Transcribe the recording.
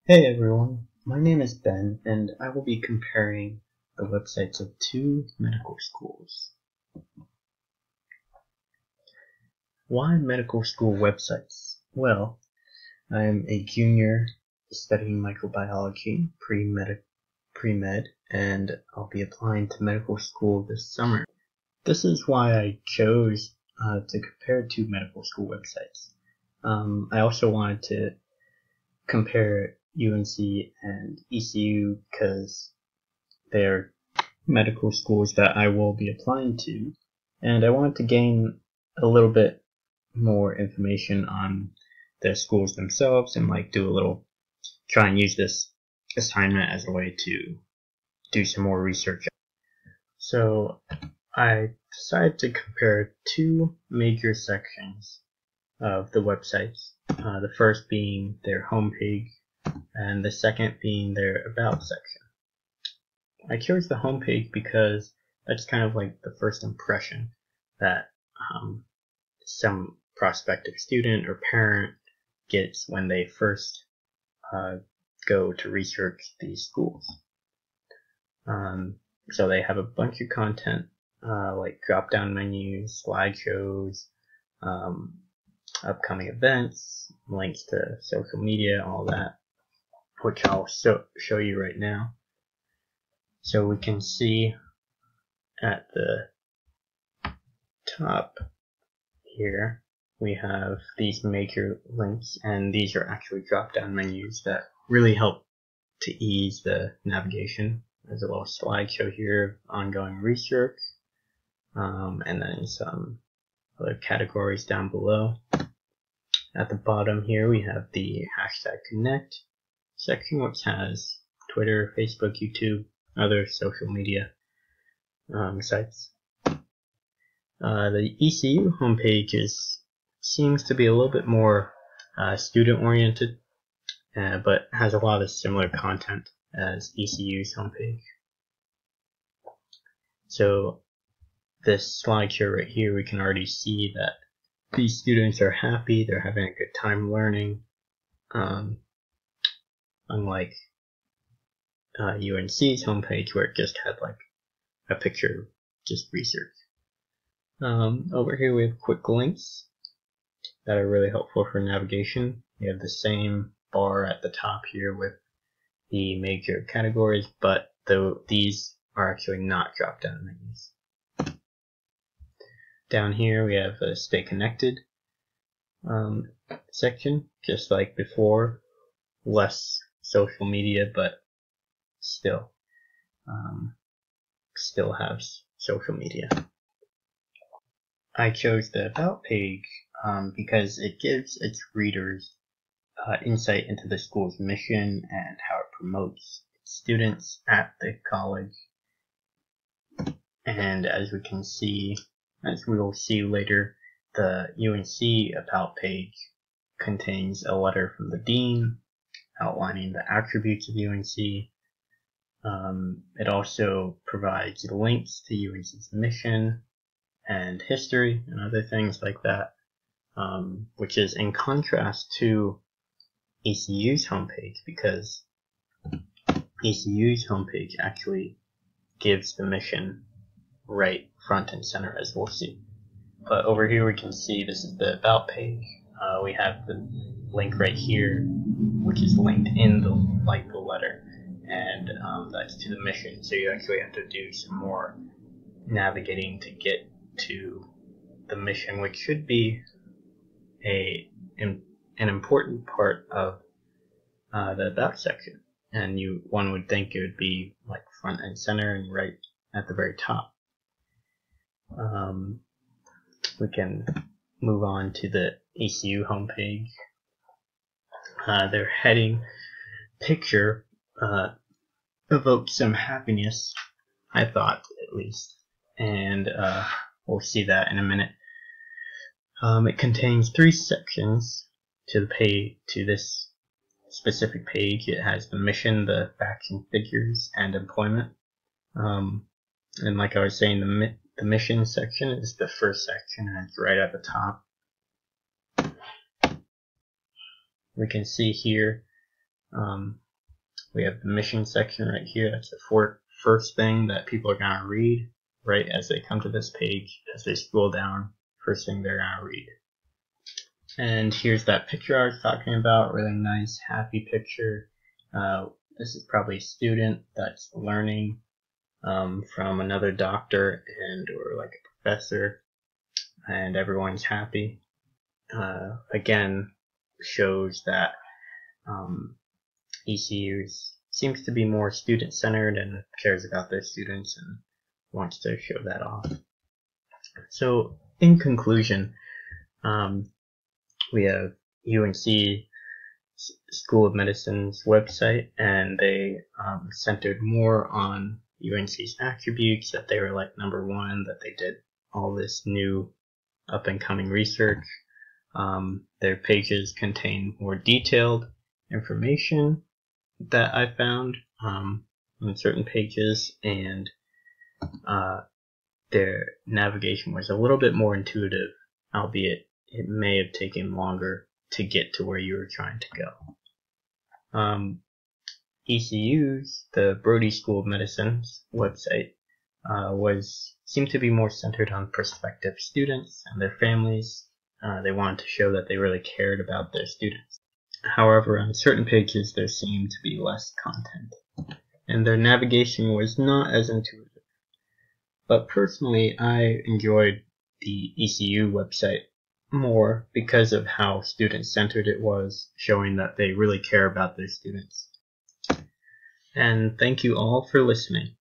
Hey everyone, my name is Ben and I will be comparing the websites of two medical schools. Why medical school websites? Well, I am a junior studying microbiology, pre-med, and I'll be applying to medical school this summer. This is why I chose to compare two medical school websites. I also wanted to compare UNC and ECU because they're medical schools that I will be applying to, and I wanted to gain a little bit more information on the schools themselves and try and use this assignment as a way to do some more research. So I decided to compare two major sections of the websites, the first being their homepage and the second being their about section. I chose the homepage because that's kind of like the first impression that some prospective student or parent gets when they first go to research these schools. So they have a bunch of content like drop-down menus, slideshows, upcoming events, links to social media, all that, which I'll show you right now. So we can see at the top here, we have these major links, and these are actually drop-down menus that really help to ease the navigation. There's a little slideshow here of ongoing research, and then some other categories down below. At the bottom here, we have the #connect section, which has Twitter, Facebook, YouTube, other social media sites. The ECU homepage seems to be a little bit more student-oriented, but has a lot of similar content as ECU's homepage. So this slideshow right here, we can already see that these students are happy, they're having a good time learning, unlike UNC's homepage where it just had like a picture of just research. Over here we have quick links that are really helpful for navigation. We have the same bar at the top here with the major categories, but these are actually not drop-down menus. Down here we have a stay connected section, just like before, less social media, but still have social media. I chose the about page because it gives its readers insight into the school's mission and how it promotes its students at the college. And as we will see later, the UNC about page contains a letter from the dean outlining the attributes of UNC. It also provides links to UNC's mission and history and other things like that, which is in contrast to ECU's homepage, because ECU's homepage actually gives the mission right front and center, as we'll see. But over here we can see this is the about page. We have the link right here, which is linked in the letter, and that's to the mission. So you actually have to do some more navigating to get to the mission, which should be an important part of the about section. And one would think it would be like front and center and right at the very top. We can move on to the ECU homepage. Their heading picture evoked some happiness, I thought, at least, and we'll see that in a minute. It contains 3 sections to this specific page. It has the mission, the facts and figures, and employment. And like I was saying, the mission section is the first section, and it's right at the top. We can see here We have the mission section right here. That's the first thing that people are going to read right as they come to this page. As they scroll down, first thing they're going to read. And here's that picture I was talking about. Really nice, happy picture. This is probably a student that's learning from another doctor or like a professor, and everyone's happy. Again, shows that ECU seems to be more student-centered and cares about their students and wants to show that off. So, in conclusion, we have UNC School of Medicine's website, and they centered more on UNC's attributes, that they were like number one, that they did all this new up-and-coming research. Their pages contain more detailed information that I found on certain pages, and their navigation was a little bit more intuitive, albeit it may have taken longer to get to where you were trying to go. ECU's, the Brody School of Medicine's website, seemed to be more centered on prospective students and their families. They wanted to show that they really cared about their students. However, on certain pages there seemed to be less content, and their navigation was not as intuitive. But personally, I enjoyed the ECU website more because of how student-centered it was, showing that they really care about their students. And thank you all for listening.